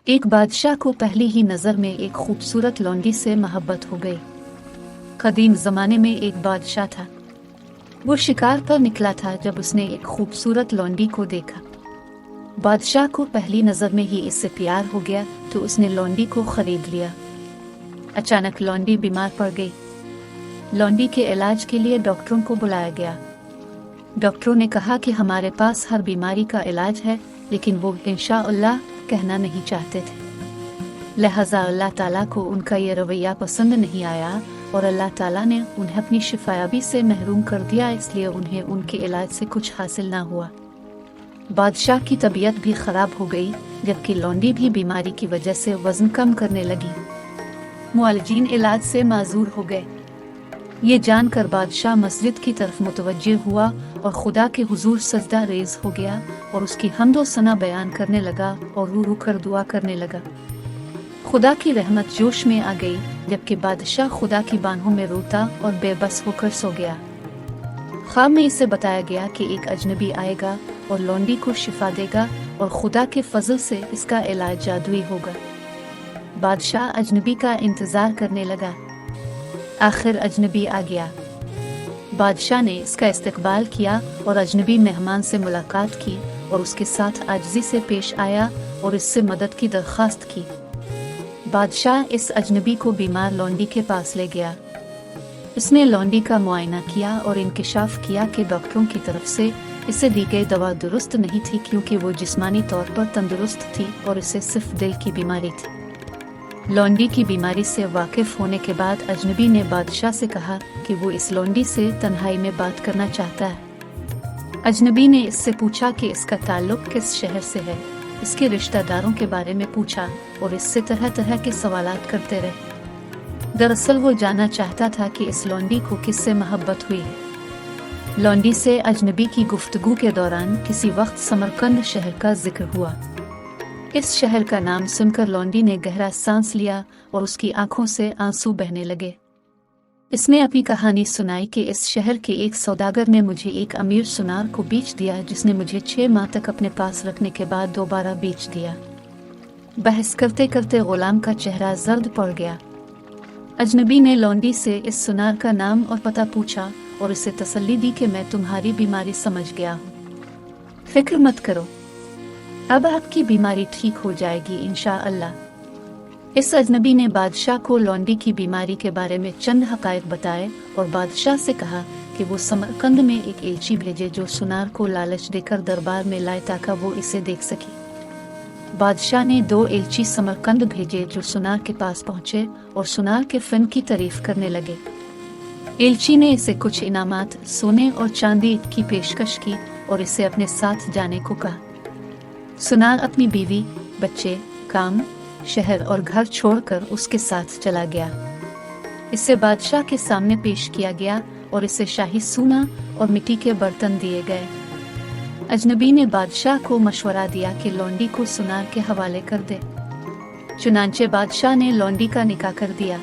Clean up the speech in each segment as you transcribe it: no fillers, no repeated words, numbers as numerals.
एक बादशाह को पहली ही नज़र में एक खूबसूरत लौंडी से मोहब्बत हो गई। कदीम ज़माने में एक बादशाह था। वो शिकार पर निकला था जब उसने एक खूबसूरत लौंडी को देखा। बादशाह को पहली नज़र में ही इससे प्यार हो गया तो उसने लौंडी को खरीद लिया। अचानक लौंडी बीमार पड़ गई। लौंडी के इलाज के लिए डॉक्टरों को बुलाया गया। डॉक्टरों ने कहा कि हमारे पास हर बीमारी का इलाज है, लेकिन वो इंशाअल्लाह कहना नहीं चाहते थे। लिहाजा अल्लाह ताला को उनका ये रवैया पसंद नहीं आया और अल्लाह ताला ने उन्हें अपनी शिफायाबी से महरूम कर दिया, इसलिए उन्हें उनके इलाज से कुछ हासिल ना हुआ। बादशाह की तबीयत भी खराब हो गई, जबकि लौंडी भी बीमारी की वजह से वजन कम करने लगी। मुआलिजीन इलाज से माजूर हो गए। ये जानकर बादशाह मस्जिद की तरफ मुतवज्जे हुआ और खुदा के हुजूर सजदा रेज हो गया और उसकी हम्दो सना बयान करने लगा और रू रू कर दुआ करने लगा। खुदा की रहमत जोश में आ गई, जबकि बादशाह खुदा की बाहों में रोता और बेबस होकर सो गया। ख्वाब में इसे बताया गया कि एक अजनबी आएगा और लौंडी को शिफा देगा और खुदा के फजल से इसका इलाज जादुई होगा। बादशाह अजनबी का इंतजार करने लगा। आखिर अजनबी आ गया। बादशाह ने इसका इस्तकबाल किया और अजनबी मेहमान से मुलाकात की और उसके साथ आजिज़ी से पेश आया और इससे मदद की दरख्वास्त की। बादशाह इस अजनबी को बीमार लौंडी के पास ले गया। इसने लौंडी का मुआयना किया और इंकिशाफ किया कि डॉक्टरों की तरफ से इसे दी गई दवा दुरुस्त नहीं थी, क्योंकि वो जिस्मानी तौर पर तंदुरुस्त थी और इसे सिर्फ दिल की बीमारी थी। लौंडी की बीमारी से वाकिफ होने के बाद अजनबी ने बादशाह से कहा कि वो इस लौंडी से तन्हाई में बात करना चाहता है। अजनबी ने इससे पूछा कि इसका ताल्लुक किस शहर से है, इसके रिश्तेदारों के बारे में पूछा और इससे तरह तरह के सवालात करते रहे। दरअसल वो जानना चाहता था कि इस लौंडी को किससे मोहब्बत हुई है। लौंडी से अजनबी की गुफ्तगू के दौरान किसी वक्त समरकंद शहर का जिक्र हुआ। इस शहर का नाम सुनकर लौंडी ने गहरा सांस लिया और उसकी आंखों से आंसू बहने लगे। इसने अपनी कहानी सुनाई कि इस शहर के एक सौदागर ने मुझे एक अमीर सुनार को बेच दिया, जिसने मुझे 6 माह तक अपने पास रखने के बाद दोबारा बेच दिया। बहस करते करते गुलाम का चेहरा जर्द पड़ गया। अजनबी ने लौंडी से इस सुनार का नाम और पता पूछा और इसे तसल्ली दी कि मैं तुम्हारी बीमारी समझ गया हूँ, फिक्र मत करो, अब आपकी बीमारी ठीक हो जाएगी इंशाअल्लाह। इस अजनबी ने बादशाह को लौंडी की बीमारी के बारे में चंद हकायक बताए और बादशाह से कहा कि वो समरकंद में एक एलची भेजे जो सुनार को लालच देकर दरबार में लाए ताकि वो इसे देख सके। बादशाह ने 2 एलची समरकंद भेजे जो सुनार के पास पहुंचे और सुनार के फन की तारीफ करने लगे। एलची ने इसे कुछ इनामात, सोने और चांदी की पेशकश की और इसे अपने साथ जाने को कहा। सुनार अपनी बीवी, बच्चे, काम, शहर और घर छोड़कर उसके साथ चला गया। इसे बादशाह के सामने पेश किया गया और इसे शाही सोना और मिट्टी के बर्तन दिए गए। अजनबी ने बादशाह को मशवरा दिया कि लौंडी को सुनार के हवाले कर दे। चुनांचे बादशाह ने लौंडी का निकाह कर दिया।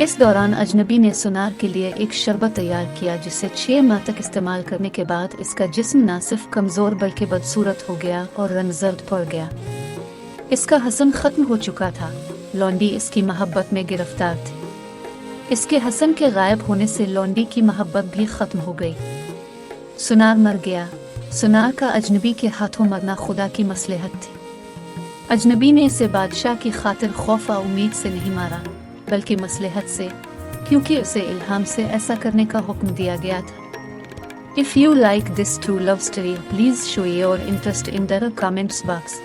इस दौरान अजनबी ने सुनार के लिए एक शरबत तैयार किया, जिसे 6 माह तक इस्तेमाल करने के बाद इसका जिस्म न सिर्फ कमजोर बल्कि बदसूरत हो गया और रंग जर्द पड़ गया। इसका हसन खत्म हो चुका था। लौंडी इसकी मोहब्बत में गिरफ्तार थी। इसके हसन के गायब होने से लौंडी की मोहब्बत भी खत्म हो गई। सुनार मर गया। सुनार का अजनबी के हाथों मरना खुदा की मसलहत थी। अजनबी ने इसे बादशाह की खातिर खौफ और उम्मीद से नहीं मारा, बल्कि मसलहत से, क्योंकि उसे इल्हाम से ऐसा करने का हुक्म दिया गया था। If you like this true love story, please show your interest in the comments box.